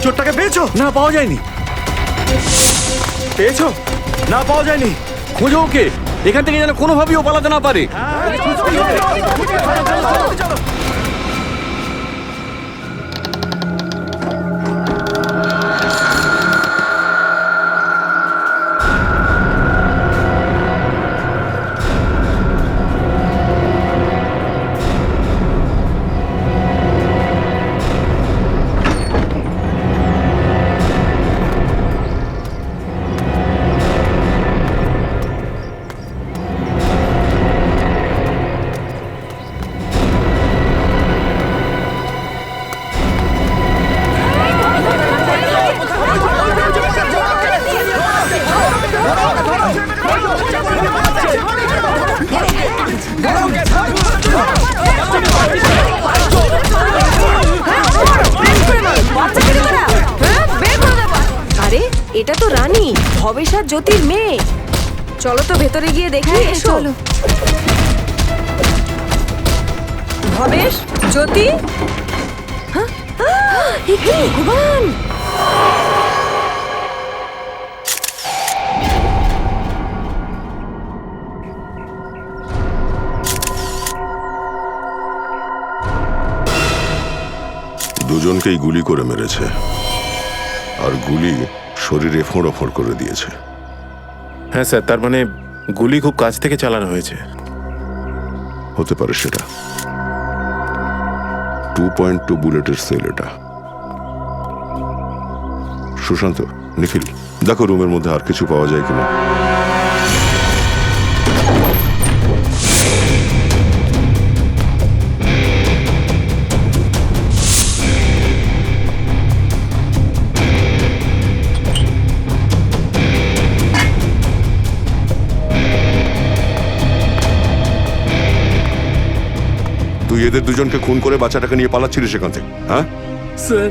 চোরটাকে পেয়েছো? না, পাওয়া যায়নি। পেয়েছো? না, পাওয়া যায়নি। খোঁজো ওকে, এখান থেকে যেন কোনোভাবেই ও পালাতে না পারে। এটা তো রানী, ভবেশ আর জ্যোতির মেয়ে। চলো তো ভেতরে গিয়ে দেখি। এসো। ভবেশ, জ্যোতি। ভগবান, দুজনকেই গুলি করে মেরেছে, আর গুলি শরীরে ফোঁড় করে দিয়েছে। হ্যাঁ স্যার, তার মানে গুলি খুব কাছ থেকে চালানো হয়েছে। হতে পারে সেটা। 2.2 বুলেটের সেল এটা। সুশান্ত, নিখিল, দেখো রুমের মধ্যে আর কিছু পাওয়া যায় কিনা। তুই এদের দুজনকে খুন করে বাচ্চাটাকে নিয়ে পালাচ্ছিলি সেখান থেকে, হ্যাঁ? স্যার,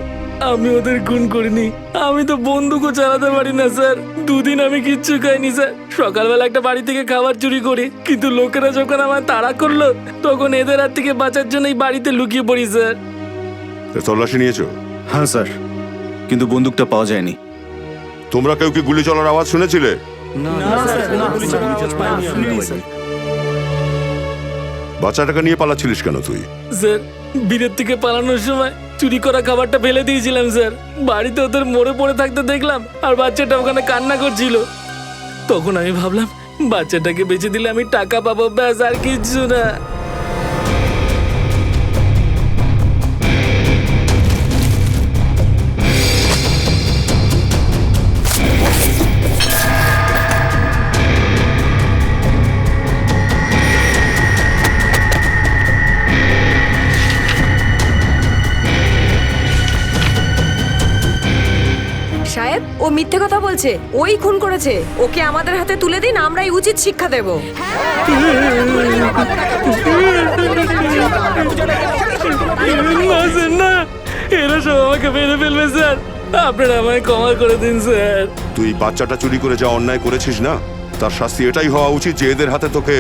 আমি ওদের খুন করিনি। আমি তো বন্দুকও চালাতে পারি না স্যার। দুদিন আমি কিচ্ছু খাইনি স্যার। সকালবেলা একটা বাড়ি থেকে খাবার চুরি করি, কিন্তু লোকেরা যখন আমায় তাড়া করলো তখন এদের হাত থেকে বাঁচার জন্য এই বাড়িতে লুকিয়ে পড়ি স্যার। তল্লাশি নিয়েছো? হ্যাঁ স্যার, কিন্তু বন্দুকটা পাওয়া যায়নি। তোমরা কেউ কি গুলি চলার আওয়াজ শুনেছিলে? বাচ্চাটাকে নিয়ে পালাচ্ছিলিস কেন তুই? স্যার, বিলের থেকে পালানোর সময় চুরি করা খাবারটা ফেলে দিয়েছিলাম স্যার। বাড়িতে ওদের মরে পড়ে থাকতে দেখলাম, আর বাচ্চাটা ওখানে কান্না করছিল। তখন আমি ভাবলাম বাচ্চাটাকে বেঁচে দিলে আমি টাকা পাবো, ব্যাস, আর কিচ্ছু না। সাহেব, ও মিথ্যে কথা বলছে। ওই খুন করেছে। ওকে আমাদের হাতে তুলে দিন, আমরাই উচিত শিক্ষা দেব। না স্যার, না, এরা সব আমাকে মেরে ফেলবে স্যার। আপনারা আমায় ক্ষমা করে দিন স্যার। তুই বাচ্চাটা চুরি করে যা অন্যায় করেছিস না, তার শাস্তি এটাই হওয়া উচিত যে এদের হাতে তোকে।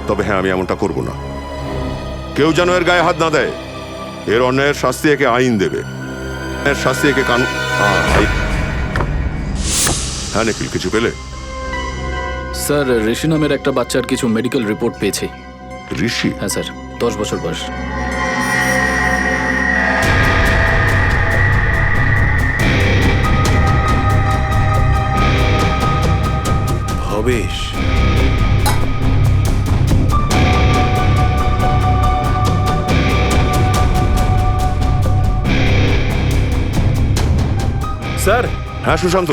তবে হ্যাঁ, আমি এমনটা করব না। কেউ যেন এর গায়ে হাত না দেয়। এর অন্যায়ের শাস্তি একে আইন দেবে, এর শাস্তি একে কানুন। হ্যাঁ নিখিল, কিছু পেলে? স্যার ঋষি নামের একটা বাচ্চার কিছু মেডিকেল রিপোর্ট পেয়েছি। ঋষি? হ্যাঁ স্যার, 10 বছর বয়স। ভবেশ, স্যার। হ্যাঁ সুশান্ত,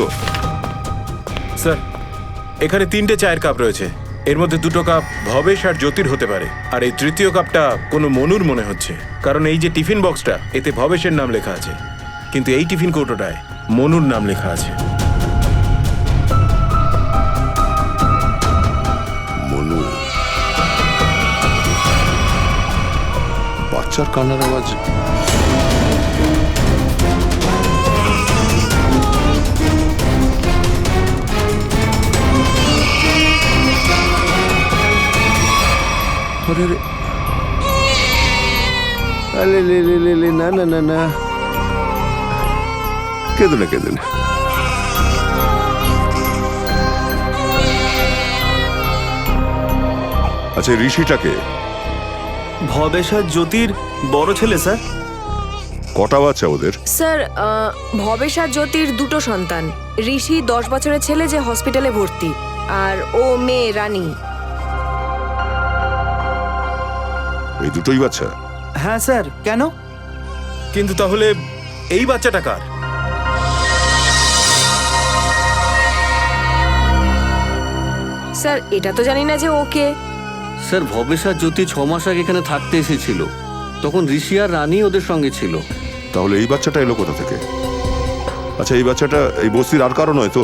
স্যার, এখানে 3টে চায়ের কাপ রয়েছে। এর মধ্যে 2টো কাপ ভবেশ আর জ্যোতির হতে পারে, আর এই তৃতীয় কাপটা কোনো মনুর মনে হচ্ছে। কারণ এই যে টিফিন বক্সটা, এতে ভবেশের নাম লেখা আছে, কিন্তু এই টিফিন কৌটোটায় মনুর নাম লেখা আছে। মনু। বাচ্চার কান্নার আওয়াজ। আরে লে লে লে লে, না না না না, কেঁদে না কেঁদে না। আচ্ছা, ঋষিটাকে? ভবেশ আর জ্যোতির বড় ছেলে স্যার। কটা বাচ্চা ওদের? স্যার ভবেশ আর জ্যোতির 2টো সন্তান। ঋষি 10 বছরের ছেলে যে হসপিটালে ভর্তি, আর ও মেয়ে রানী। এই দুটোই বাচ্চা? হ্যাঁ স্যার, কেন? কিন্তু তাহলে এই বাচ্চাটা কার? স্যার এটা তো জানি না যে ওকে। স্যার ভবেশ আর জ্যোতি 6 মাস আগে এখানে থাকতে এসেছিল, তখন ঋষি আর রানী ওদের সঙ্গে ছিল। তাহলে এই বাচ্চাটা এলো কোথা থেকে? আচ্ছা, এই বাচ্চাটা এই বস্তির আর কারো নয় তো?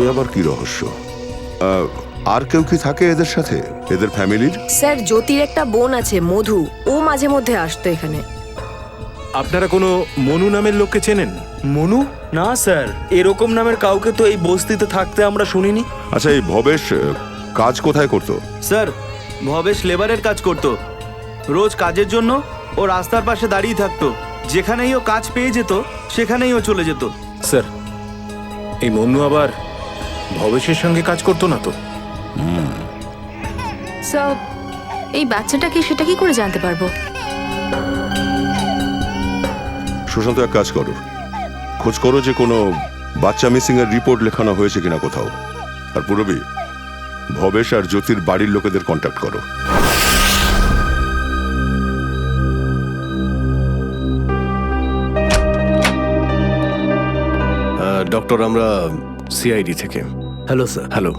এ আবার কি রহস্য? আর কেউ কি থাকে এদের সাথে, এদের ফ্যামিলির? স্যার জ্যোতির একটা বোন আছে মধু, ও মাঝে মধ্যে আসতো এখানে। আপনারা কোনো মনু নামের লোককে চেনেন? মনু? না স্যার, এরকম নামের কাউকে তো এই বস্তিতে থাকতে আমরা শুনিনি। আচ্ছা, এই ভবেশ কাজ কোথায় করতো? স্যার ভবেশ লেবারের কাজ করত। রোজ কাজের জন্য ও রাস্তার পাশে দাঁড়িয়ে থাকতো। যেখানেই ও কাজ পেয়ে যেত সেখানেই ও চলে যেত। স্যার, এই মনু আবার ভবেশের সঙ্গে কাজ করতো না তো? স্যার এই বাচ্চাটাকে সেটা কি করে জানতে পারবো? সুশান্ত, এক কাজ করো, খোঁজ করো যে কোনো বাচ্চা মিসিং এর রিপোর্ট লেখানো হয়েছে কিনা কোথাও। আর পুরবি, ভবেশ আর জ্যোতির বাড়ির লোকেদের কন্ট্যাক্ট করো। ডক্টর, আমরা সিআইডি থেকে। Hello sir. হ্যালো,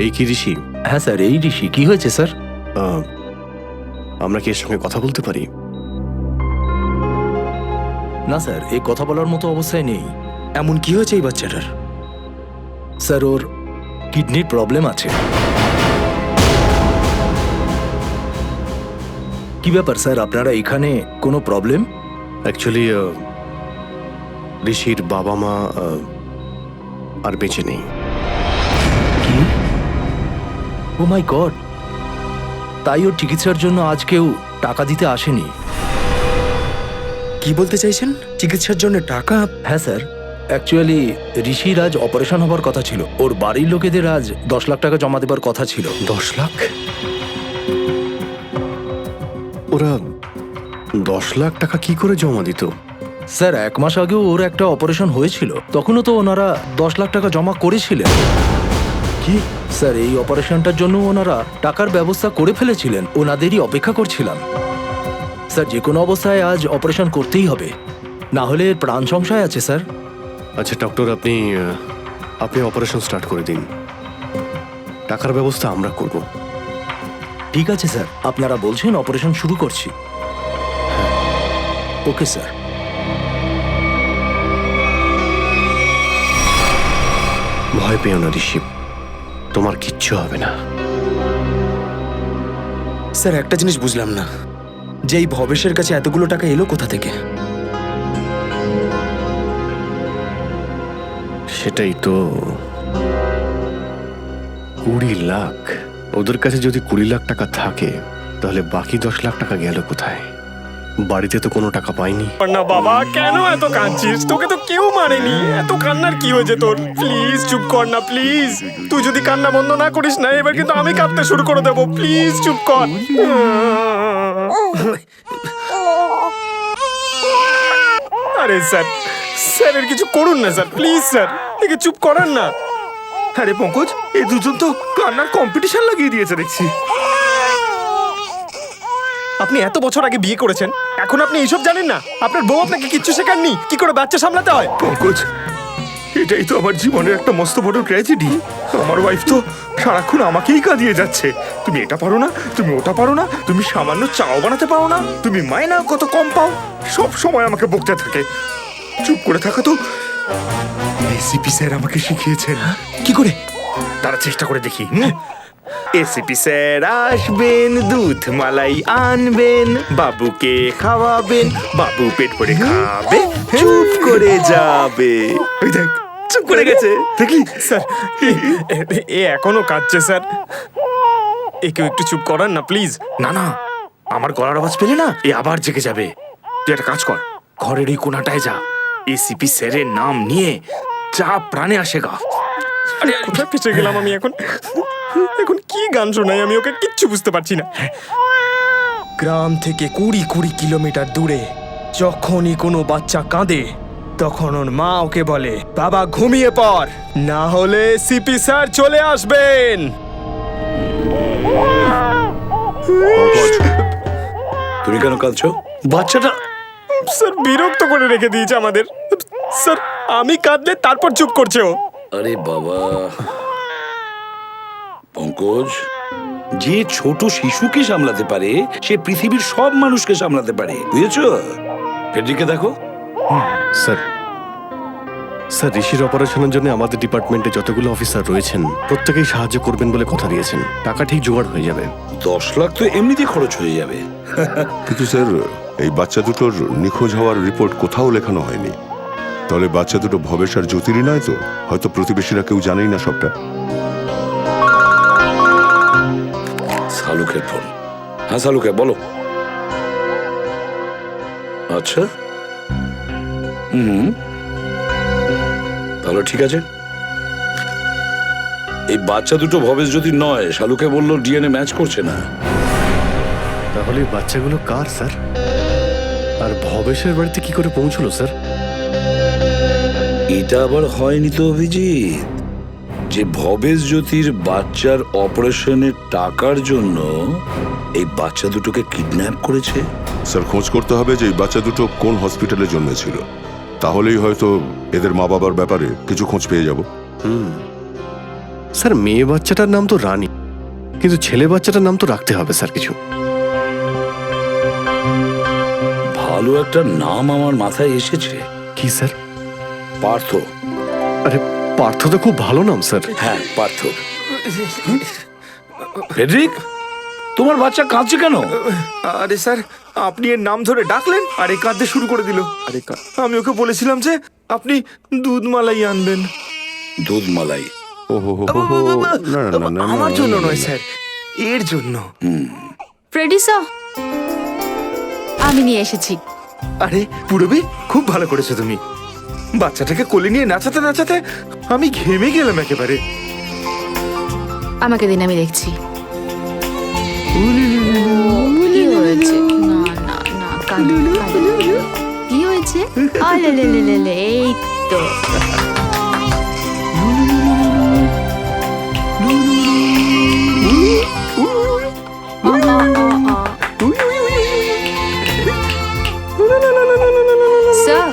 এই কি ঋষি? হ্যাঁ স্যার, এই ঋষি। কি হয়েছে স্যার? আমরা কি এর সঙ্গে কথা বলতে পারি? না স্যার, এই কথা বলার মতো অবস্থায় নেই। এমন কি হয়েছে এই বাচ্চাটার? স্যার ওর কিডনির প্রবলেম আছে। কি ব্যাপার স্যার, আপনারা এখানে কোনো প্রবলেম? অ্যাকচুয়ালি ঋষির বাবা মা আর বেঁচে নেই। কি? ও মাই গড! তাই ওর চিকিৎসার জন্য আজ কেউ টাকা দিতে আসেনি। কি বলতে চাইছেন? চিকিৎসার জন্য টাকা? হ্যাঁ স্যার, অ্যাকচুয়ালি ঋষির আজ অপারেশন হবার কথা ছিল। ওর বাড়ির লোকেদের আজ 10 লাখ টাকা জমা দেবার কথা ছিল। 10 লাখ? ওরা 10 লাখ টাকা কি করে জমা দিত? স্যার 1 মাস আগেও ওর একটা অপারেশন হয়েছিল, তখনও তো ওনারা 10 লাখ টাকা জমা করেছিলেন। কি স্যার, এই অপারেশনটার জন্য ওনারা টাকার ব্যবস্থা করে ফেলেছিলেন। ওনাদেরই অপেক্ষা করছিলাম। স্যার যে কোনো অবস্থায় আজ অপারেশন করতেই হবে, না হলে এর প্রাণ সংশয় আছে স্যার। আচ্ছা ডক্টর, আপনি অপারেশন স্টার্ট করে দিন, টাকার ব্যবস্থা আমরা করব। ঠিক আছে স্যার, আপনারা বলছেন অপারেশন শুরু করছি। Okay sir. ভয় পেও না ঋষি, তোমার কিচ্ছু হবে না। স্যার একটা জিনিস বুঝলাম না, যে এই ভবেশের কাছে এতগুলো টাকা এলো কোথা থেকে? সেটাই তো, 20 লাখ। ওদের কাছে যদি 20 লাখ টাকা থাকে, তাহলে বাকি 10 লাখ টাকা গেল কোথায়? বাড়িতে তো কোনো টাকা পাইনি। না বাবা, কেন এত কাঁদছিস? তোকে তো কেউ মারেনি, এত কান্নার কি হয়েছে তোর? প্লিজ চুপ কর না, প্লিজ। তুই যদি কান্না বন্ধ না করিস না, এবার কিন্তু আমি কাঁদতে শুরু করে দেবো। প্লিজ চুপ কর। আরে স্যার, স্যারের কিছু করুন না স্যার, প্লিজ স্যার, একে চুপ করান না। আরে পঙ্কজ, এই দুজন তো কান্নার কম্পিটিশন লাগিয়ে দিয়েছে দেখছি। আপনি এত বছর আগে বিয়ে করেছেন, এখন আপনি এইসব জানেন না? আপনার বউ আপনাকে কিচ্ছু শেখাননি কি করে বাচ্চা সামলাতে হয়? পঙ্কজ, এটাই তো আমার জীবনের একটা মস্ত বড় ট্র্যাজেডি। আমার ওয়াইফ তো সারাক্ষণ আমাকেই কাঁদিয়ে যাচ্ছে। তুমি এটা পারো না, তুমি ওটা পারো না, তুমি সামান্য চাও বানাতে পারো না, তুমি মায়না কত কম পাও, সব সময় আমাকে বকতে থাকে। চুপ করে থাকা তো এসিপি স্যার আমাকে শিখিয়েছেন। কি করে? তারা চেষ্টা করে দেখি। এসিপি স্যার আসবেন, দুধ মালাই আনবেন, বাবুকে খাওয়াবেন, বাবু পেট ভরে খাবে, চুপ করে যাবে। ওই দেখ, চুপ করে গেছে, দেখলি? স্যার, এ এখনো কাঁদছে স্যার। একেও একটু চুপ করান না প্লিজ। না না, আমার গলার আওয়াজ পেলে না এ আবার জেগে যাবে। তুই একটা কাজ কর, ঘরের এই কোনাটায় যা, এসিপি স্যারের নাম নিয়ে যা প্রাণে আসে গা। আরে কোথায় ফেসে গেলাম আমি এখন? এখন কি গান শোনাই আমি ওকে? কিচ্ছু বুঝতে পারছি না। গ্রাম থেকে 20 কিলোমিটার দূরে যখনই কোনো বাচ্চা কাঁদে, তখন ওর মা ওকে বলে, বাবা ঘুমিয়ে পড়, না হলে সিপি স্যার চলে আসবেন। তুমি কেন কাঁদছো? বাচ্চাটা স্যার বিরক্ত করে রেখে দিয়েছে আমাদের। স্যার, আমি কাঁদলে তারপর চুপ করছে ও। আরে বাবা পঙ্কজ, যে ছোট শিশুকে সামলাতে পারে সে পৃথিবীর সব মানুষকে সামলাতে পারে, বুঝেছো? ফেডরিকে দেখো। স্যার, স্যার ঋষির অপারেশনের জন্য আমাদের ডিপার্টমেন্টে যতগুলো অফিসার রয়েছেন প্রত্যেকেই সাহায্য করবেন বলে কথা দিয়েছেন। টাকা ঠিক জোগাড় হয়ে যাবে। 10 লাখ তো এমনিতেই খরচ হয়ে যাবে। কিন্তু স্যার, এই বাচ্চা দুটোর নিখোঁজ হওয়ার রিপোর্ট কোথাও লেখানো হয়নি। তাহলে বাচ্চা দুটো ভবেশ আর জ্যোতিরই নয় তো? হয়তো প্রতিবেশীরা কেউ জানেই না সবটা। শালুকের ফোন। হ্যাঁ শালুকে বলো। আচ্ছা, তাহলে ঠিক আছে। এই বাচ্চা দুটো ভবেশ যদি নয়, শালুকে বললো ডিএনএ ম্যাচ করছে না। তাহলে এই বাচ্চাগুলো কার স্যার? আর ভবেশের বাড়িতে কি করে পৌঁছলো স্যার? এটা আবার হয়নি তো অভিজিৎ, যে ভবেশ জ্যোতির বাচ্চার অপারেশনের টাকার জন্য এই বাচ্চা দুটোকে কিডন্যাপ করেছে? স্যার, খোঁজ করতে হবে যে এই বাচ্চা দুটো কোন হসপিটালে জন্মেছিল। তাহলেই হয়তো এদের মা বাবার ব্যাপারে কিছু খোঁজ পেয়ে যাব। স্যার, মেয়ে বাচ্চাটার নাম তো রানী, কিন্তু ছেলে বাচ্চাটার নাম তো রাখতে হবে স্যার কিছু। ভালো একটা নাম আমার মাথায় এসেছে। কি স্যার? পার্থ। আরে পার্থ তো খুব ভালো নাম স্যার। হ্যাঁ, পার্থ। ফেডরিক, তোমার বাচ্চা কাঁদছে কেন? আরে স্যার, আপনি এর নাম ধরে ডাকলেন আর এই কাঁদতে শুরু করে দিল। আরে আমি ওকে বলেছিলাম যে আপনি দুধ মালাই আনবেন। দুধ মালাই? ওহো, না না না না, আমার জন্য নয় স্যার, এর জন্য। ফ্রেডি স্যার, আমি নিয়ে এসেছি। আরে পুরবি, খুব ভালো করেছো তুমি। বাচ্চাটাকে কোলে নিয়ে নাচাতে নাচাতে আমি ঘেমে গেলাম একেবারে। আমাকে দিন, আমি দেখছি। কি হয়েছে? না না না, কাঁদো কাঁদো। কি হয়েছে? আলে লে লে লে লে, এই তো। স্যার,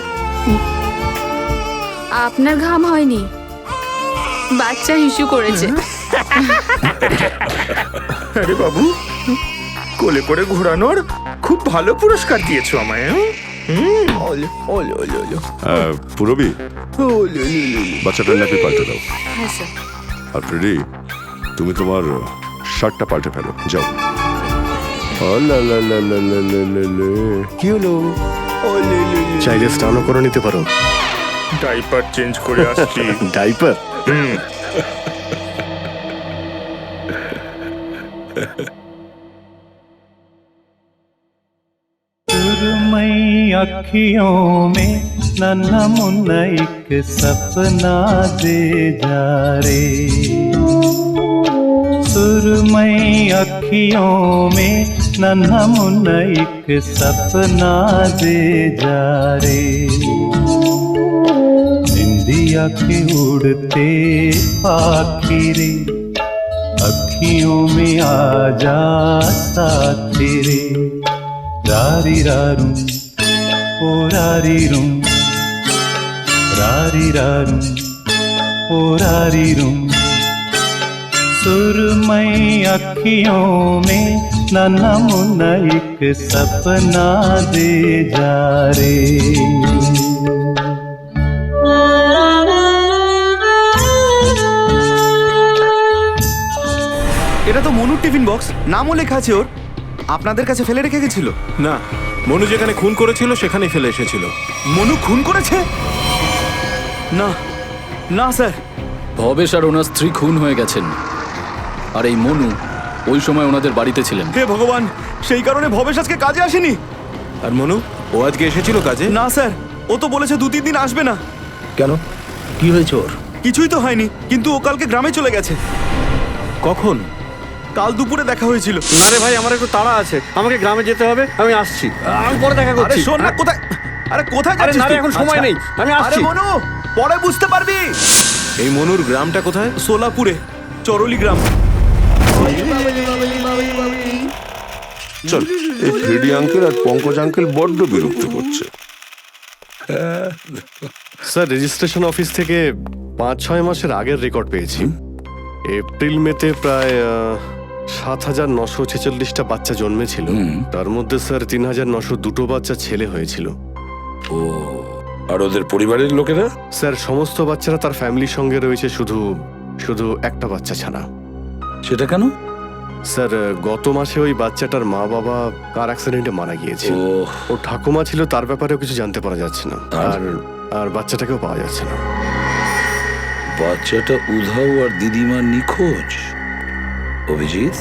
আপনার ঘাম হয়নি, বাচ্চা হিসু করেছে। আরে বাবু, কোলে করে ঘোরানোর খুব ভালো পুরস্কার দিয়েছো আমায়। পুরবি, বাচ্চাটার নাকি পাল্টে দাও। হ্যাঁ স্যার। আর ফ্রেডি, তুমি তোমার শার্টটা পাল্টে ফেলো, যাও। কি হলো? চাইলে স্নানও করে নিতে পারো। ডাইপার চেঞ্জ করে আসছি। ডাইপার? सुरमई अखियों में नन्हा मुन्ना एक सपना दे जा रे, सुरमई अखियों में नन्हा मुन्ना एक सपना दे जा रे, निंदिया के उड़ते पाखी रे, अखियों में आ जा साथी रे, रारी रारूं ओ रारी रूं, रारी रारूं ओ रारी रूं, सुरमई अखियों में नन्हा मुन्ना एक सपना दे जा रे। এটা তো মনুর টিফিন বক্স, নামও লেখা আছে ওর। আপনাদের কাছে ফেলে রেখে গেছিল? না, মনু যেখানে খুন করেছিল সেখানেই ফেলে এসেছিল। মনু খুন করেছে? না না স্যার। ভবেশ আর ওনার স্ত্রী খুন হয়ে গেছেন, আর এই মনু ওই সময় ওনাদের বাড়িতে ছিলেন। হে ভগবান, সেই কারণে ভবেশ আজকে কাজে আসেনি? আর মনু, ও আজকে এসেছিল কাজে? না স্যার, ও তো বলেছে 2-3 দিন আসবে না। কেন, কি হয়েছে ওর? কিছুই তো হয়নি, কিন্তু ও কালকে গ্রামে চলে গেছে। কখন? কাল দুপুরে দেখা হয়েছিল। না রে ভাই, আমার একটু তাড়া আছে, আমাকে গ্রামে যেতে হবে, আমি আসছি, আমি পরে দেখা আরে করছি। শোন না, কোথায়? আরে কোথায় আরে যাচ্ছিস না রে, তুই? এখন সময় আচ্ছা। নেই, আমি আরে আসছি। মনু, পরে বুঝতে পারবি। এই মনুর গ্রামটা কোথায়? সোলাপুরে, চরলি গ্রাম। চল, এই ফ্রেডি আঙ্কেল আর পঙ্কজ আঙ্কেল বড্ড বিরক্ত করছে। স্যার, রেজিস্ট্রেশন অফিস থেকে 5-6 মাসের আগের রেকর্ড পেয়েছি। এপ্রিল মেতে প্রায় 7,946টা বাচ্চা জন্মেছিল। তার মধ্যে স্যার 3,902 বাচ্চা ছেলে হয়েছিল। ও, আর ওদের পরিবারের লোকেরা? স্যার, সমস্ত বাচ্চারা তার ফ্যামিলির সঙ্গে রয়েছে, শুধু একটা বাচ্চা ছাড়া। সেটা কেন? স্যার, গত মাসে ওই বাচ্চাটার মা বাবা কার অ্যাক্সিডেন্টে মারা গিয়েছে। ও ঠাকুমা ছিল, তার ব্যাপারেও কিছু জানতে পারা যাচ্ছে না, আর বাচ্চাটাকেও পাওয়া যাচ্ছে না। বাচ্চাটা উধাও আর দিদিমা নিখোঁজ। অভিজিৎ,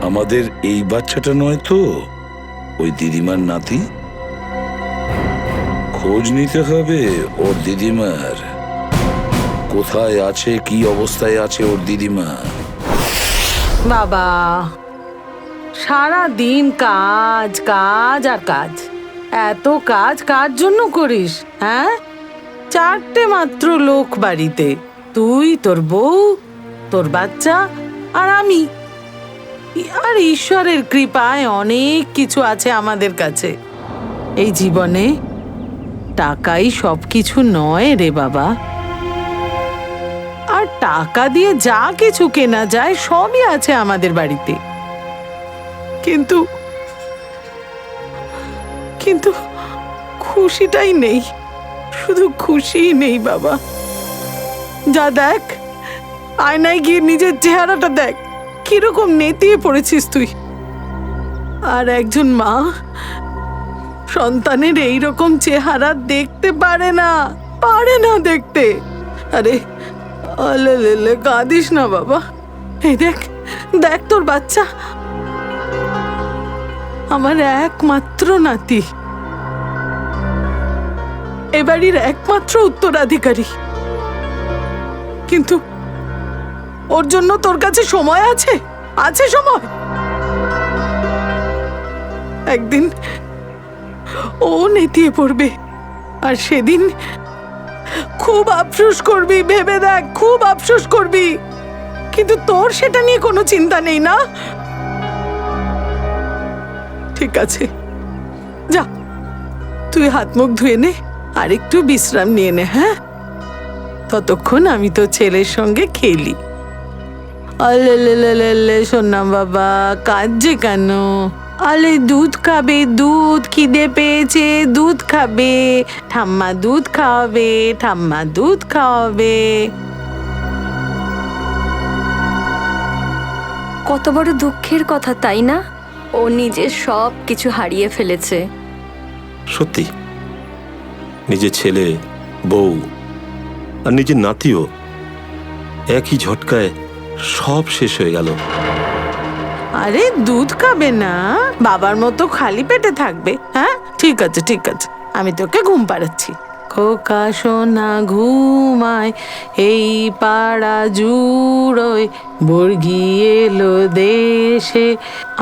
আমাদের এই বাচ্চাটা নয় তো ওই দিদিমার নাতি? খোঁজ নিতে হবে ওর দিদিমার, কোথায় আছে, কি অবস্থায় আছে ওর দিদিমা। বাবা, সারা দিন কাজ কাজ আর কাজ। এত কাজ কার জন্য করিস? হ্যাঁ, 4টে মাত্র লোক বাড়িতে, তুই, তোর বউ, তোর বাচ্চা আর আমি। আর ঈশ্বরের কৃপায় অনেক কিছু আছে আমাদের কাছে। এই জীবনে টাকাই সবকিছু নয় রে বাবা। আর টাকা দিয়ে যা কিছু কেনা যায় সবই আছে আমাদের বাড়িতে, কিন্তু কিন্তু খুশিটাই নেই, শুধু খুশিই নেই বাবা। যা দেখ, আয়নায় গিয়ে নিজের চেহারাটা দেখ, কিরকম নেতিয়ে পড়েছিস তুই। আর একজন মা সন্তানের এইরকম চেহারা দেখতে পারে না দেখতে। আরে আলে কাঁদিস না বাবা। এই দেখ দেখ, তোর বাচ্চা আমার একমাত্র নাতি, এ বাড়ির একমাত্র উত্তরাধিকারী। কিন্তু ওর জন্য তোর কাছে সময় আছে? আছে সময়? একদিন ও নেতিয়ে পড়বে, আর সেদিন খুব আফসোস করবি, ভেবে দেখ, খুব আফসোস করবি। কিন্তু তোর সেটা নিয়ে কোনো চিন্তা নেই না? ঠিক আছে, যা তুই হাত মুখ ধুয়ে নে আর একটু বিশ্রাম নিয়ে নে। হ্যাঁ, ততক্ষণ আমি তো ছেলের সঙ্গে খেলি। আলে শোনা বাবা, কাঁদছে কেন? আলে দুধ খাবে, দুধ, খিদে পেয়েছে, দুধ খাবে, ঠাম্মা দুধ খাওয়াবে, ঠাম্মা দুধ খাওয়াবে। কত বড় দুঃখের কথা, তাই না? ও নিজের সব কিছু হারিয়ে ফেলেছে। সত্যি, নিজের ছেলে, বউ আর নিজের নাতিও একই ঝটকায় সব শেষ হয়ে গেল। আরে দুধ খাবে না, বাবার মতো খালি পেটে থাকবে। হ্যাঁ ঠিক আছে ঠিক আছে, আমি তোকে ঘুম পাড়াচ্ছি। খোকা সোনা ঘুমায় এই পাড়া জুড়োয়, বর্গি এলো দেশে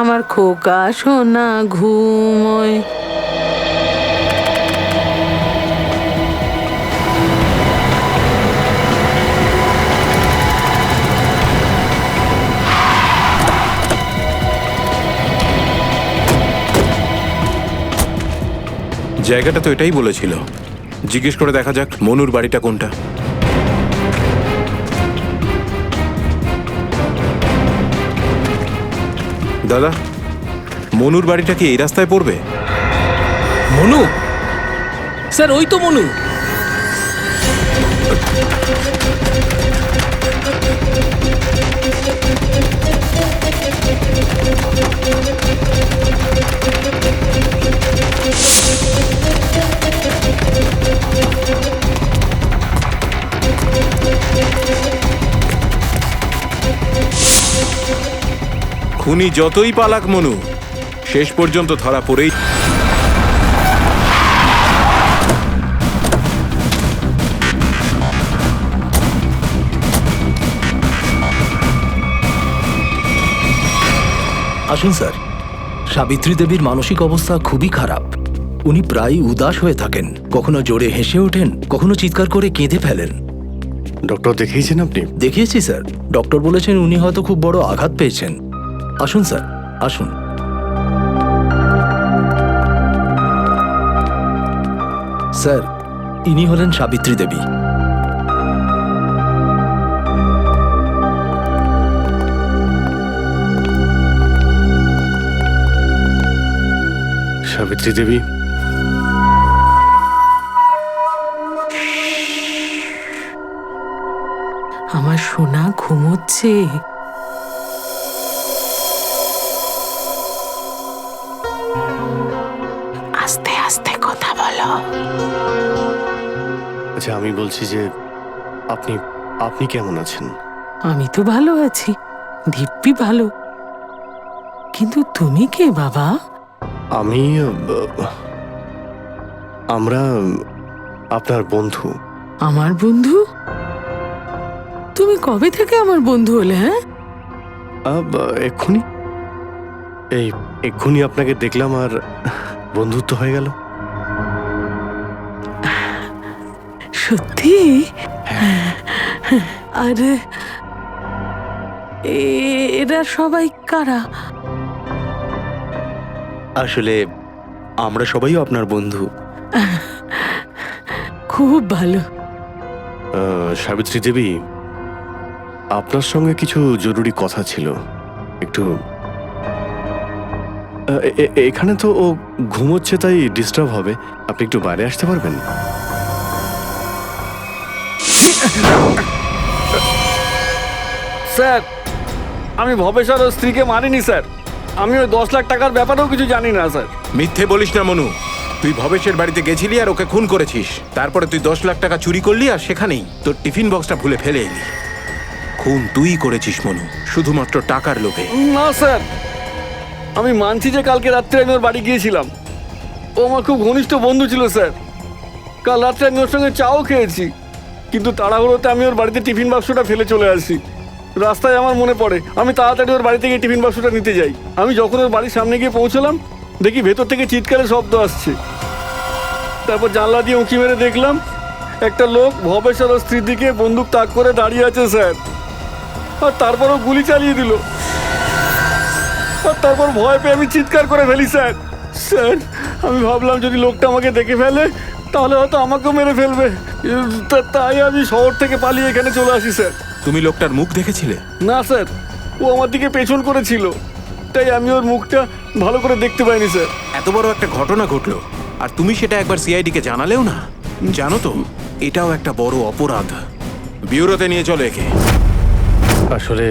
আমার খোকা সোনা ঘুমোয়। জায়গাটা তো এটাই বলেছিল। জিজ্ঞেস করে দেখা যাক মনুর বাড়িটা কোনটা। দাদা, মনুর বাড়িটা কি এই রাস্তায় পড়বে? মনু স্যার, ওই তো মনু। খুনি যতই পালাক মনু, শেষ পর্যন্ত ধরা পড়েই। আসুন স্যার। সাবিত্রী দেবীর মানসিক অবস্থা খুবই খারাপ। উনি প্রায় উদাস হয়ে থাকেন, কখনো জোরে হেসে ওঠেন, কখনো চিৎকার করে কেঁদে ফেলেন। ডক্টর দেখিয়েছেন আপনি? দেখিয়েছি স্যার। ডক্টর বলেছেন উনি হয়তো খুব বড় আঘাত পেয়েছেন। আসুন স্যার, আসুন। স্যার, ইনি হলেন সাবিত্রী দেবী। সাবিত্রী দেবী, আমার সোনা ঘুমোচ্ছে। আস্তে আস্তে কথা বলো। আচ্ছা আমি বলছি যে আপনি আপনি কেমন আছেন? আমি তো ভালো আছি, দিব্যি ভালো। কিন্তু তুমি কে বাবা? আমি আমরা আপনার বন্ধু। আমার বন্ধু? তুমি কবে থেকে আমার বন্ধু হলে? হ্যাঁ, এক্ষুনি এক্ষুনি আপনাকে দেখলাম আর বন্ধুত্ব হয়ে গেল। সত্যি? আরে এরা সবাই কারা? আসলে আমরা সবাই আপনার বন্ধু। খুব ভালো। সাবিত্রী দেবী, আপনার সঙ্গে কিছু জরুরি কথা ছিল। একটু এখানে তো ও ঘুমোচ্ছে, তাই ডিস্টার্ব হবে। আপনি একটু বাইরে আসতে পারবেন? স্যার, আমি ভবেশ্বর ওর স্ত্রীকে মারিনি স্যার। আমি ওই 10 লাখ টাকার ব্যাপারেও কিছু জানি না স্যার। মিথ্যে বলিস না মনু। তুই ভবেশের বাড়িতে গেছিলি আর ওকে খুন করেছিস। তারপরে তুই 10 লাখ টাকা চুরি করলি আর সেখানেই তোর টিফিন বক্সটা ভুলে ফেলে এলি। খুন তুই করেছিস মনু, শুধুমাত্র টাকার লোভে। না স্যার, আমি মানছি যে কালকে রাত্রে আমি ওর বাড়ি গিয়েছিলাম। ও আমার খুব ঘনিষ্ঠ বন্ধু ছিল স্যার। কাল রাত্রে আমি ওর সঙ্গে চাও খেয়েছি, কিন্তু তাড়াহুড়োতে আমি ওর বাড়িতে টিফিন বাক্সটা ফেলে চলে আসি। রাস্তায় আমার মনে পড়ে, আমি তাড়াতাড়ি ওর বাড়ি থেকে টিফিন বাক্সটা নিতে যাই। আমি যখন ওর বাড়ির সামনে গিয়ে পৌঁছলাম, দেখি ভেতর থেকে চিৎকারের শব্দ আসছে। তারপর জানলা দিয়ে উঁকি মেরে দেখলাম একটা লোক ভবেশ্বর ওর স্ত্রীর দিকে বন্দুক তাক করে দাঁড়িয়ে আছে স্যার। আর তারপরও গুলি চালিয়ে দিল। আর তারপর ভয় পেয়ে আমি চিৎকার করে ফেলি স্যার। স্যার, আমি ভাবলাম যদি লোকটা আমাকে দেখে ফেলে তাহলে হয়তো আমাকেও মেরে ফেলবে। তাই আমি শহর থেকে পালিয়ে এখানে চলে আসি স্যার। তুমি লোকটার মুখ দেখেছিলে? না স্যার, ও আমার দিকে পেছন করেছিল, তাই আমি ওর মুখটা ভালো করে দেখতে পাইনি স্যার। এত বড় একটা ঘটনা ঘটলো আর তুমি সেটা একবার সিআইডিকে জানালেও না। জানো তো, এটাও একটা বড় অপরাধ। ব্যুরোতে নিয়ে চলো একে। আসলে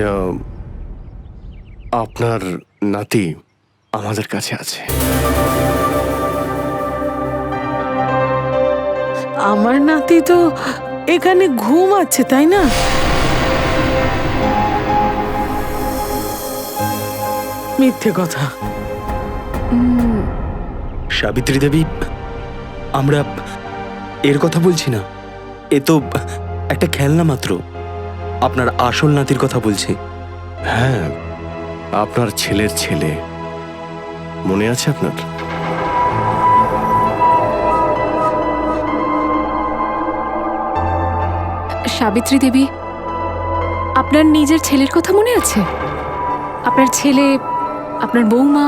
আপনার নাতি আমাদের কাছে আছে। আমার নাতি তো এখানে ঘুমাচ্ছে, তাই না? মিথ্যে কথা। সাবিত্রী দেবী, আমরা এর কথা বলছি না, এ তো একটা খেলনা মাত্র। আপনার আসল নাতির কথা বলছি। হ্যাঁ, আপনার ছেলের ছেলে, মনে আছে আপনার? সাবিত্রী দেবী, আপনার নিজের ছেলের কথা মনে আছে? আপনার ছেলে, আপনার বৌমা,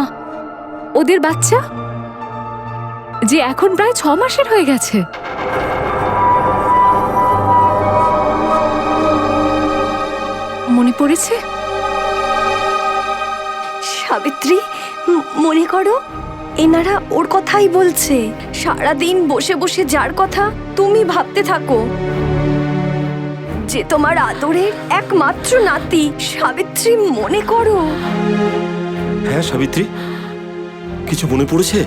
ওদের বাচ্চা যে এখন প্রায় 6 মাসের হয়ে গেছে। মনে পড়েছে? সাবিত্রী, মনে করো এনারা ওর কথাই বলছে। সারাদিন বসে বসে যার কথা তুমি ভাবতে থাকো, যে তোমার আদরের একমাত্র নাতি। সাবিত্রী, মনে করো। হ্যাঁ সাবিত্রী, কিছু মনে পড়েছে?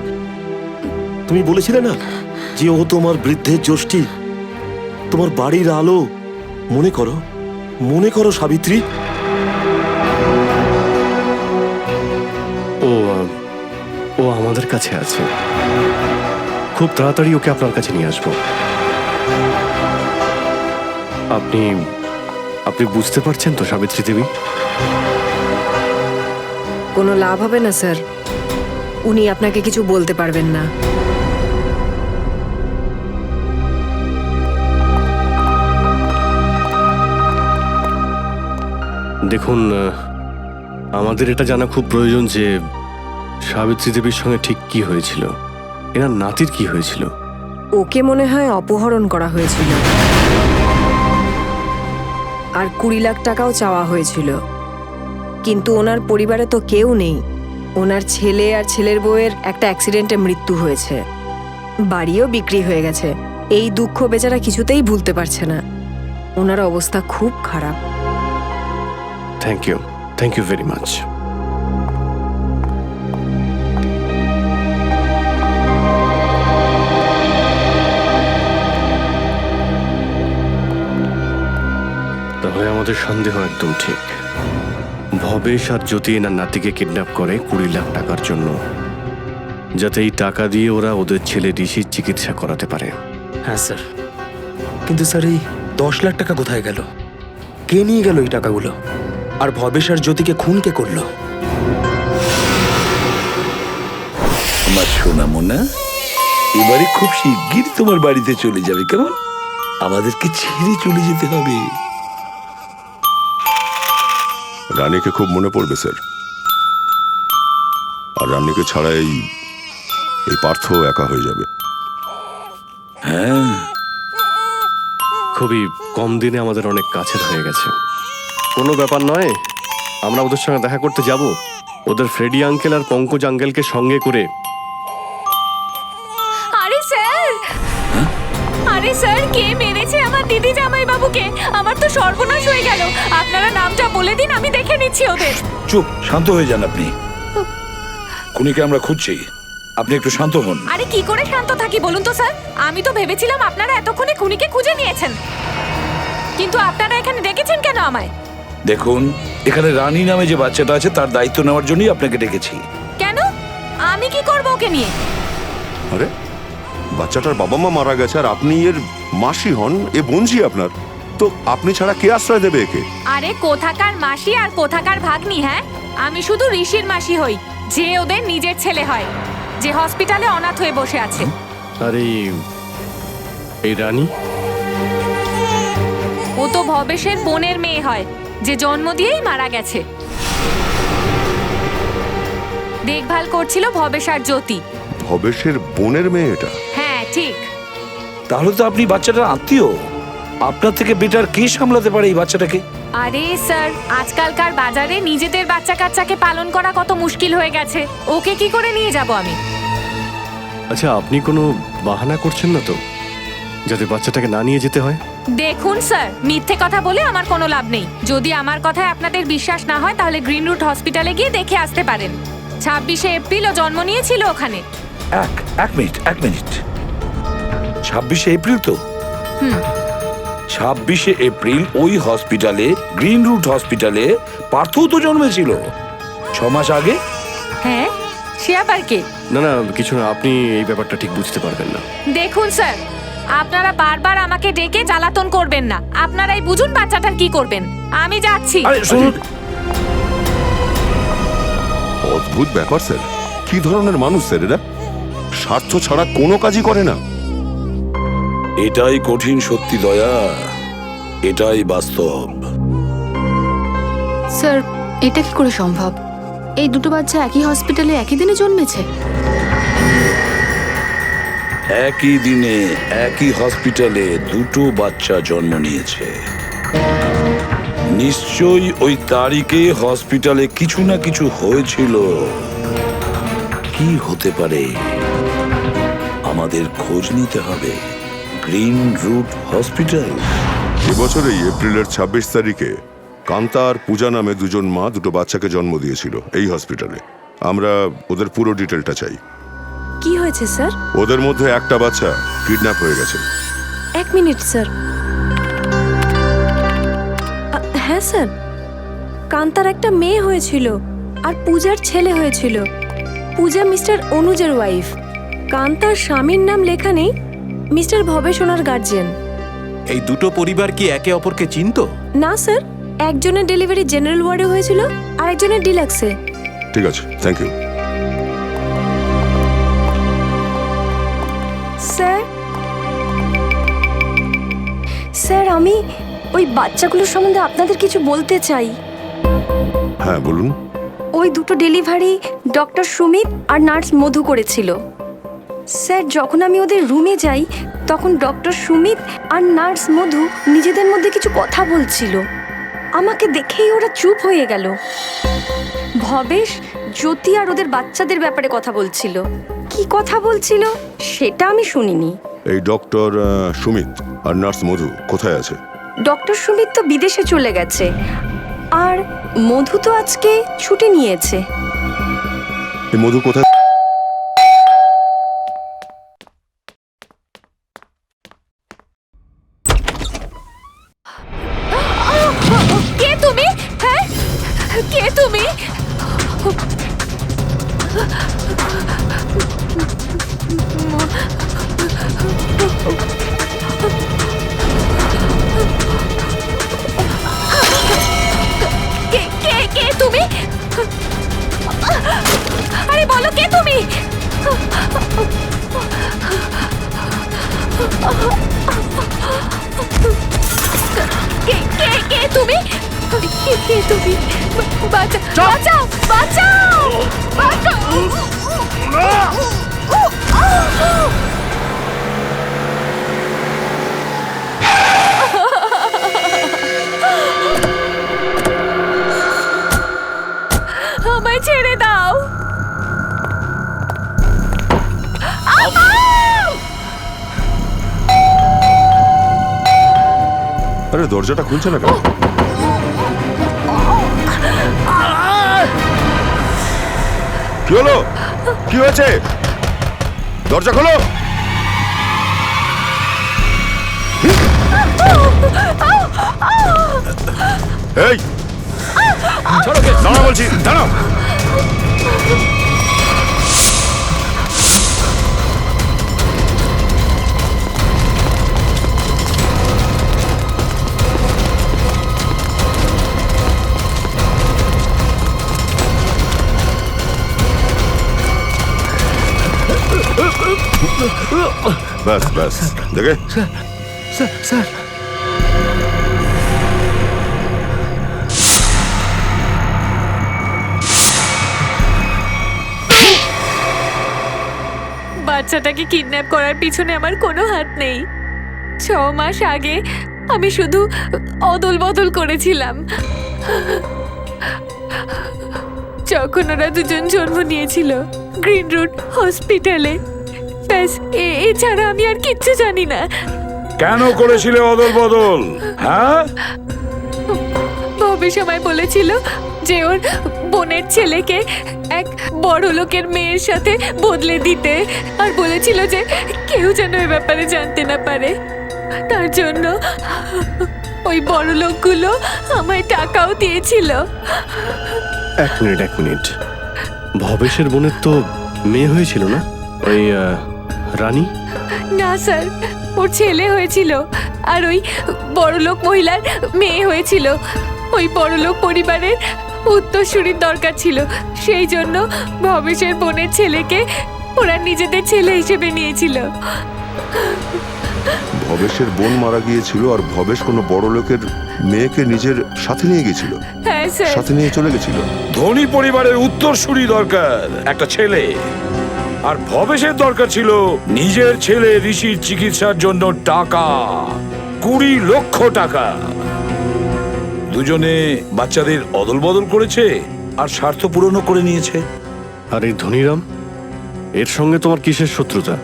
তুমি বলেছিলে না যে ও তোমার বৃদ্ধের জ্যোষ্ঠী, তোমার বাড়ির আলো। মনে করো, মনে করো সাবিত্রী। ও আমাদের কাছে আছে, খুব তাড়াতাড়ি ওকে আপনার কাছে নিয়ে আসবো। আপনি বুঝতে পারছেন তো সাবিত্রী দেবী? কোনো লাভ হবে না স্যার, উনি আপনাকে কিছু বলতে পারবেন না। দেখুন, আমাদের এটা জানা খুব প্রয়োজন যে সাবিত্রী দেবীর সঙ্গে ঠিক কি হয়েছিল, এনার নাতির কি হয়েছিল। ওকে মনে হয় অপহরণ করা হয়েছিল, আর 20 লাখ টাকাও চাওয়া হয়েছিল। কিন্তু ওনার পরিবারে তো কেউ নেই। ওনার ছেলে আর ছেলের বউয়ের একটা অ্যাক্সিডেন্টে মৃত্যু হয়েছে, বাড়িও বিক্রি হয়ে গেছে। এই দুঃখ বেচারা কিছুতেই ভুলতে পারছে না। ওনার অবস্থা খুব খারাপ। Thank you very much. তাহলে আমাদের সন্দেহ একদম ঠিক। ভবেশ আর জ্যোতি এনার নাতিকে কিডন্যাপ করে 20 লাখ টাকার জন্য, যাতে এই টাকা দিয়ে ওরা ওদের ছেলে ঋষির চিকিৎসা করাতে পারে। হ্যাঁ স্যার, কিন্তু স্যার এই 10 লাখ টাকা কোথায় গেল? কে নিয়ে গেল এই টাকাগুলো? আর ভবেশ আর জ্যোতিকে খুন কে করলো? আমার সোনা মোনা এবারে খুব শিগগির তোমার বাড়িতে চলে যাবে, কেমন? আমাদেরকে ছেড়ে চলে যেতে হবে। রানীকে খুব মনে পড়বে স্যার, আর রানীকে ছাড়া এই পার্থ একা হয়ে যাবে। হ্যাঁ, খুবই কম দিনে আমাদের অনেক কাছের হয়ে গেছে। কোনো ব্যাপার নয়, আমরা ওদের সঙ্গে দেখা করতে যাব। ওদের ফ্রেডি আঙ্কেল আর পঙ্কজ আঙ্কেলকে সঙ্গে করে। আরে স্যার, কে মেরেছে আমার দিদি জামাই বাবুকে? আমার তো সর্বনাশ হয়ে গেল। আপনারা নামটা বলে দিন, আমি দেখে নিচ্ছি ওদের। চুপ, শান্ত হয়ে যান আপনি। খুনিকে আমরা খুঁজছি, আপনি একটু শান্ত হন। আরে কি করে শান্ত থাকি বলুন তো স্যার? আমি তো ভেবেছিলাম আপনারা এতক্ষণে খুনিকে খুঁজে নিয়েছেন, কিন্তু আপনারা এখানে ডেকেছেন কেন আমায়? দেখুন, এখানে রানী নামে যে বাচ্চাটা আছে তার দায়িত্ব নেওয়ার জন্যই আপনাকে ডেকেছি। কেন? আমি কি করব ওকে নিয়ে? আরে বাচ্চাটার বাবা মা মারা গেছে, আর আপনি এর মাসি হন, এ বোনঝি আপনার, তো আপনি ছাড়া কে আশ্রয় দেবে একে? আরে কোথাকার মাসি আর কোথাকার ভাগ্নি? হ্যাঁ, আমি শুধু ঋষির মাসি হই, যে ওদের নিজের ছেলে হয়, যে হসপিটালে অনাথ হয়ে বসে আছে। আর এই রানী, ও তো ভবেশের বোনের মেয়ে হয়, যে জন্ম দিয়েই মারা গেছে। দেখভাল করছিল ভবেশ আর জ্যোতি। ভবেশের বোনের মেয়ে এটা? হ্যাঁ ঠিক। তাহলে তো আপনি বাচ্চাটার আত্মীয়। আপনার থেকে বেটার কে সামলাতে পারে এই বাচ্চাটাকে? আরে স্যার, আজকালকার বাজারে নিজেদের বাচ্চা কাচ্চাকে পালন করা কত মুশকিল হয়ে গেছে। ওকে কি করে নিয়ে যাব আমি? আচ্ছা, আপনি কোনো বাহানা করছেন না তো, যাতে বাচ্চাটাকে না নিয়ে যেতে হয়? দেখুন স্যার, মিথ্যে কথা বলে আমার কোনো লাভ নেই। যদি আমার কথায় আপনাদের বিশ্বাস না হয়, তাহলে গ্রিন রুট হসপিটালে গিয়ে দেখে আসতে পারেন। 26শে এপ্রিল ও জন্ম নিয়েছিল ওখানে। এক মিনিট 26শে এপ্রিল তো? 26শে এপ্রিল ওই হসপিটালে, গ্রিন রুট হসপিটালে পার্থও তো জন্মেছিল 6 মাস আগে। হ্যাঁ, সে আবার কে? না না কিছু না, আপনি এই ব্যাপারটা ঠিক বুঝতে পারবেন না। দেখুন স্যার, আপনারা বারবার আমাকে ডেকে জ্বালাতন করবেন না। আপনারাই বুঝুন বাচ্চাটার কি করবেন। আমি যাচ্ছি। অদ্ভুত ব্যাপার স্যার, কি ধরনের মানুষ স্যার এরা? স্বার্থ ছাড়া কোনো কাজই করে না। এটাই কঠিন সত্যি দয়া, এটাই বাস্তব। স্যার, এটা কি করে সম্ভব? এই দুটো বাচ্চা একই হসপিটালে একই দিনে জন্মেছে। একই দিনে একই হসপিটালে দুটো বাচ্চা জন্ম নিয়েছে। নিশ্চয়ই ওই তারিখে হসপিটালে কিছু না কিছু হয়েছিল। কি হতে পারে? আমাদের খোঁজ নিতে হবে। Green root hospital. এবছরেই এপ্রিলের 26 তারিখে কান্তা আর পূজা নামে দুজন মা দুটো বাচ্চাকে জন্ম দিয়েছিল এই হসপিটালে। আমরা ওদের পুরো ডিটেলটা চাই। কি হয়েছে স্যার? ওদের মধ্যে একটা বাচ্চা কিডন্যাপ হয়ে গেছে। 1 মিনিট স্যার। হ্যাঁ স্যার, কান্তার একটা মেয়ে হয়েছিল আর পূজার ছেলে হয়েছিল। পূজা মিস্টার অনুজের ওয়াইফ। কান্তার স্বামীর নাম লেখা নেই, মিস্টার ভবেশ ওনার গার্জিয়ান। এই দুটো পরিবার কি একে অপরকে চিনতো? না স্যার, একজনের ডেলিভারি জেনারেল ওয়ার্ডে হয়েছিল আর একজনের ডিলাক্সে। ঠিক আছে, থ্যাংক ইউ। স্যার, স্যার আমি ওই বাচ্চাগুলোর সম্বন্ধে আপনাদের কিছু বলতে চাই। হ্যাঁ বলুন। ওই দুটো ডেলিভারি ডক্টর সুমিত আর নার্স মধু করেছিল। স্যার, যখন আমি ওদের রুমে যাই তখন ডক্টর সুমিত আর নার্স মধু নিজেদের মধ্যে কিছু কথা বলছিল। আমাকে দেখেই ওরা চুপ হয়ে গেল। ভবেশ, জ্যোতি আর ওদের বাচ্চাদের ব্যাপারে কথা বলছিল। কি কথা বলছিল সেটা আমি শুনিনি। এই ডক্টর সুমিত আর নার্স মধু কোথায় আছে? ডক্টর সুমিত তো বিদেশে চলে গেছে আর মধু তো আজকে ছুটি নিয়েছে। এই মধু কোথায়? কে তুমি? হ্যাঁ, কে তুমি? কে তুমি? আরে বলো, কে তুমি? কে তুমি? কে তুমি? বাঁচাও, বাঁচাও, বাঁচাও! আমায় ছেড়ে দাও। আরে দরজাটা খুলছে না কেন? কি হলো? কি হয়েছে? দরজা খোলো। এই দাঁড়া বলছি, দাঁড়াও। ব্যাস ব্যাস, দেখে স্যার স্যার বাচ্চাটাকে কিডন্যাপ করার পিছনে আমার কোনো হাত নেই। 6 মাস আগে আমি শুধু অদল বদল করেছিলাম। যখন ওরা দুজন জন্ম নিয়েছিল গ্রিন রুট হসপিটালে। ব্যাস, এছাড়া আমি আর কিচ্ছু জানি না। কেন করেছিলে অদল বদল? হ্যাঁ, ভবেশ আমায় বলেছিল যে ওর বোনের ছেলেকে এক বড় লোকের মেয়ের সাথে বদলে দিতে, আর বলেছিল যে কেউ যেন এ ব্যাপারে জানতে না পারে। তার জন্য ওই বড় লোকগুলো আমায় টাকাও দিয়েছিল। এক মিনিট। ভবেশের বোনের তো মেয়ে হয়েছিল না, ওই রানী? না স্যার, ওর ছেলে হয়েছিল আর ওই বড়লোক মহিলার মেয়ে হয়েছিল। ওই বড়লোক পরিবারের উত্তরসূরির দরকার ছিল, সেই জন্য ভবেশের বোনের ছেলেকে ওরা নিজেদের ছেলে হিসেবে নিয়েছিল। ভবেশের বোন মারা গিয়েছিল আর ভবেশ কোনো বড় লোকের মেয়েকে নিজের সাথে নিয়ে গেছিল, হ্যাঁ স্যার। সাথে নিয়ে চলে গেছিল। ধনী পরিবারের উত্তরসূরি দরকার একটা ছেলে, আর ভবেশের দরকার ছিল নিজের ছেলে ঋষির চিকিৎসার জন্য টাকা, 20 লক্ষ টাকা। দুজনে বাচ্চাদের অদল বদল করেছে আর স্বার্থ পূরণও করে নিয়েছে। আর এই ধনীরাম, এর সঙ্গে তোমার কিসের শত্রুতা?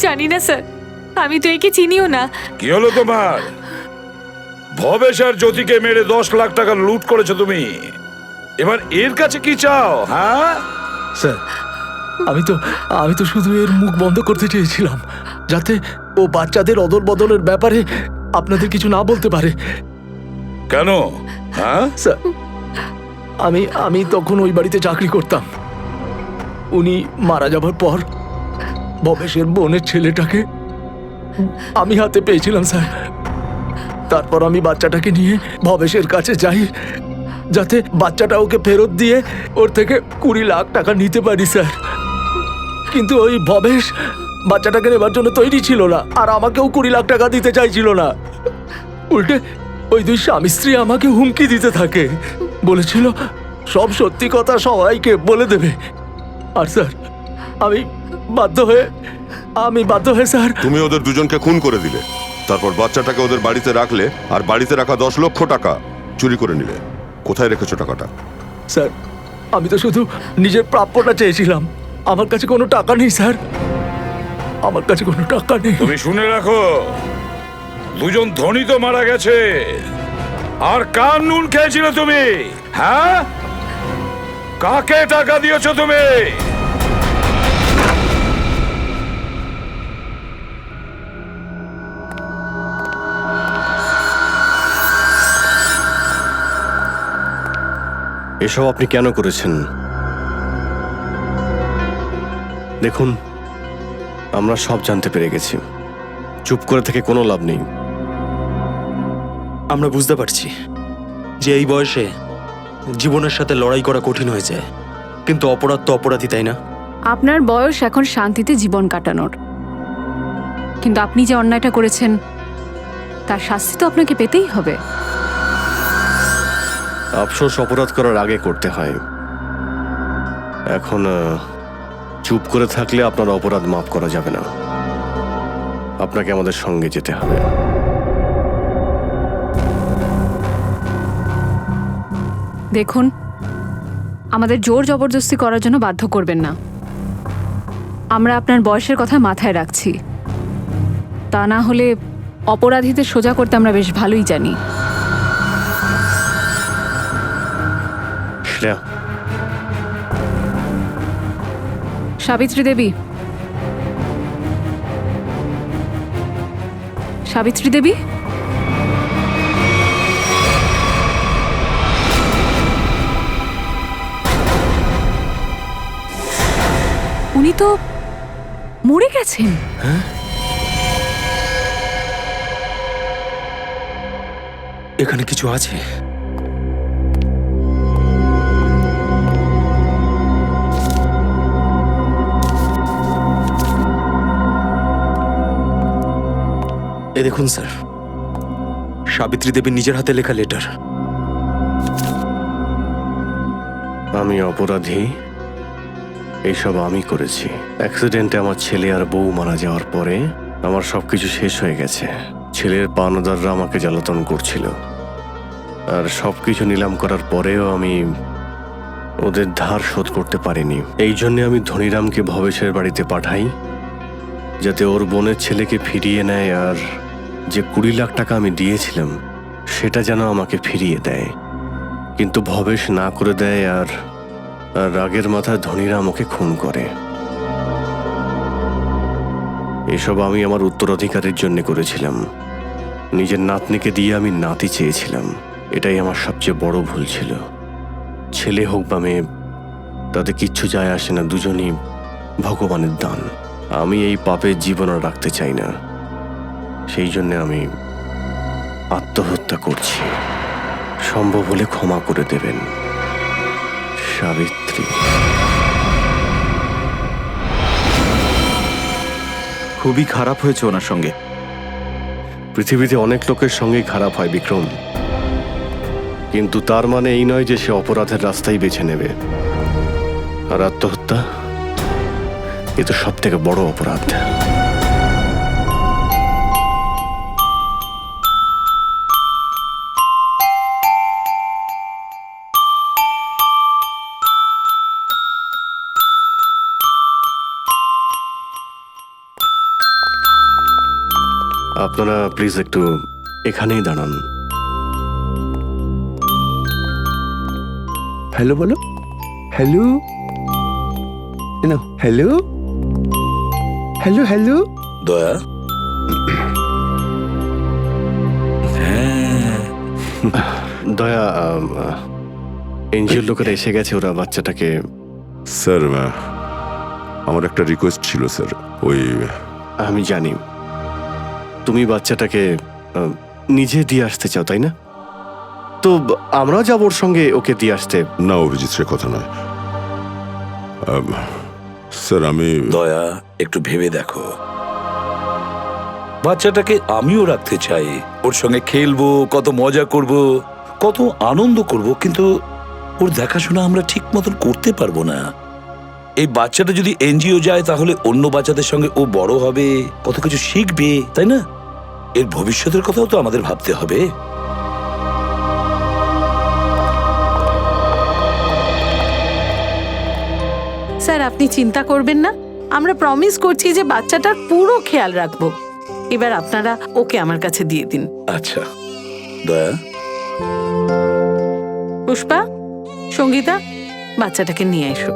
জানি না স্যার, আমি তো একে চিনিও না। কি হলো তোমার? ভবেশ আর জ্যোতিকে মেরে 10 লাখ টাকা লুট করেছো তুমি, এবার এর কাছে কি চাও? হ্যাঁ স্যার, আমি তো শুধু এর মুখ বন্ধ করতে চেয়েছিলাম, যাতে ও বাচ্চাদের অদল বদলের ব্যাপারে আপনাদের কিছু না বলতে পারে। কেন? হ্যাঁ স্যার, আমি তখন ওই বাড়িতে চাকরি করতাম। উনি মারা যাবার পর ভবেশের বোনের ছেলেটাকে আমি হাতে পেয়েছিলাম স্যার। তারপর আমি বাচ্চাটাকে নিয়ে ভবেশের কাছে যাই, যাতে বাচ্চাটা ওকে ফেরত দিয়ে ওর থেকে 20 লাখ টাকা নিতে পারি স্যার। কিন্তু ওই ভবেশ বাচ্চাটাকে নেবার জন্য তৈরি ছিল না, আর আমাকেও 20 লাখ টাকা দিতে চাইছিল না। উল্টে ওই দুই স্বামী স্ত্রী আমাকে হুমকি দিতে থাকে, বলেছিল সব সত্যি কথা সবাইকে বলে দেবে। আর স্যার, আমি বাধ্য হয়ে স্যার। তুমি ওদের দুজনকে খুন করে দিলে, তারপর বাচ্চাটাকে ওদের বাড়িতে রাখলে আর বাড়িতে রাখা 10 লক্ষ টাকা চুরি করে নিলে। কোথায় রেখেছো টাকাটা? স্যার, আমি তো শুধু নিজের প্রাপ্যটা চেয়েছিলাম। আমার কাছে কোনো টাকা নেই স্যার, আমার কাছে কোনো টাকা নেই। তুমি শুনে রাখো, দুজন ধনী তো মারা গেছে, আর কার নুন খেয়েছিলে তুমি? হ্যাঁ, কাকে টাকা দিয়েছো তুমি? এসব আপনি কেন করেছেন? দেখুন, আমরা সব জানতে পেরে গেছি, চুপ করে থেকে কোনো লাভ নেই। আমরা বুঝতে পারছি যে এই বয়সে জীবনের সাথে লড়াই করা কঠিন হয়ে যায়, কিন্তু অপরাধ তো অপরাধী, তাই না? আপনার বয়স এখন শান্তিতে জীবন কাটানোর, কিন্তু আপনি যে অন্যায়টা করেছেন তার শাস্তি তো আপনাকে পেতেই হবে। আফসোস অপরাধ করার আগে করতে হয়। এখন চুপ করে থাকলে আপনার অপরাধ মাফ করা যাবে না, আপনাকে আমাদের সঙ্গে যেতে হবে। দেখুন, আমাদের জোর জবরদস্তি করার জন্য বাধ্য করবেন না। আমরা আপনার বয়সের কথা মাথায় রাখছি, তা না হলে অপরাধীদের সোজা করতে আমরা বেশ ভালোই জানি। শ্রেয়া, সাবিত্রী দেবী, সাবিত্রী দেবী, উনি তো মরে গেছেন। এখানে কিছু আছে। এ দেখুন স্যার, সাবিত্রী দেবীর নিজের হাতে লেখা লেটার। আমি অপরাধী, এইসব আমি করেছি। অ্যাক্সিডেন্টে আমার ছেলে আর বউ মারা যাওয়ার পরে আমার সবকিছু শেষ হয়ে গেছে। ছেলের পাওনাদাররা আমাকে জ্বালাতন করছিল, আর সবকিছু নিলাম করার পরেও আমি ওদের ধার শোধ করতে পারিনি। এই জন্যে আমি ধনীরামকে ভবেশের বাড়িতে পাঠাই, যাতে ওর বোনের ছেলেকে ফিরিয়ে নেয়, আর যে 20 লাখ টাকা আমি দিয়েছিলাম সেটা যেন আমাকে ফিরিয়ে দেয়। কিন্তু ভবেশ না করে দেয়, আর রাগের মাথায় ধনীরাম ওকে খুন করে। এসব আমি আমার উত্তরাধিকারের জন্য করেছিলাম। নিজের নাতনিকে দিয়ে আমি নাতি চেয়েছিলাম, এটাই আমার সবচেয়ে বড় ভুল ছিল। ছেলে হোক বা মেয়ে, তাতে কিচ্ছু যায় আসে না, দুজনই ভগবানের দান। আমি এই পাপের জীবন আর রাখতে চাই না, সেই জন্য আমি আত্মহত্যা করছি। সম্ভব হলে ক্ষমা করে দেবেন, সাবিত্রী। খুবই খারাপ হয়েছে ওনার সঙ্গে। পৃথিবীতে অনেক লোকের সঙ্গেই খারাপ হয় বিক্রম, কিন্তু তার মানে এই নয় যে সে অপরাধের রাস্তাই বেছে নেবে। আর আত্মহত্যা এ তো সব থেকে বড় অপরাধ। আপনারা প্লিজ একটু এখানেই দাঁড়ান। হ্যালো বলো, হ্যালো হ্যালো হ্যালো হ্যালো। দয়া, দয়া, এনজিওর লোকেরা এসে গেছে, ওরা বাচ্চাটাকে। স্যার আমার একটা রিকোয়েস্ট ছিল স্যার। ওই আমি জানি তুমি বাচ্চাটাকে নিজে দিয়ে আসতে চাও, তাই না? তো আমরাও যাবো ওর সঙ্গে ওকে দিয়ে আসতে। না অভিজিৎ, সে কথা নয় স্যার। আমি দয়া, একটু ভেবে দেখো, বাচ্চাটাকে আমিও রাখতে চাই, ওর সঙ্গে খেলবো, কত মজা করব, কত আনন্দ করব, কিন্তু ওর দেখাশোনা আমরা ঠিক মতন করতে পারবো না। এই বাচ্চাটা যদি এনজিও যায় তাহলে অন্য বাচ্চাদের সঙ্গে ও বড় হবে, কত কিছু শিখবে, তাই না? এর ভবিষ্যতের কথাও তো আমাদের ভাবতে হবে। স্যার আপনি চিন্তা করবেন না, আমরা প্রমিস করছি যে বাচ্চাটার পুরো খেয়াল রাখবো। এবার আপনারা ওকে আমার কাছে দিয়ে দিন। আচ্ছা দয়া। পুষ্পা, সঙ্গীতা, বাচ্চাটাকে নিয়ে এসো।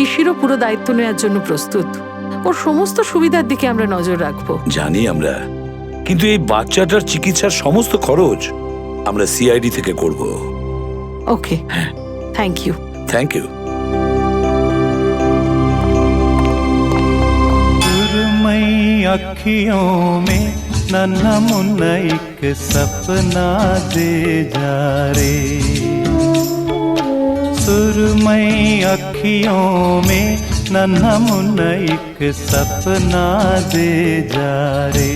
ঋষিরও পুরো দায়িত্ব নেওয়ার জন্য প্রস্তুত। ওর সমস্ত সুবিধার দিকে আমরা নজর রাখবো। জানি আমরা, কিন্তু এই বাচ্চাটার চিকিৎসার সমস্ত খরচ আমরা সিআইডি থেকে করব। Okay, thank you. Thank you. सुरमई अखियों में नन्हा मुन्ना एक सपना दे जा रे। सुरमई अखियों में नन्हा मुन्ना एक सपना दे जा रे।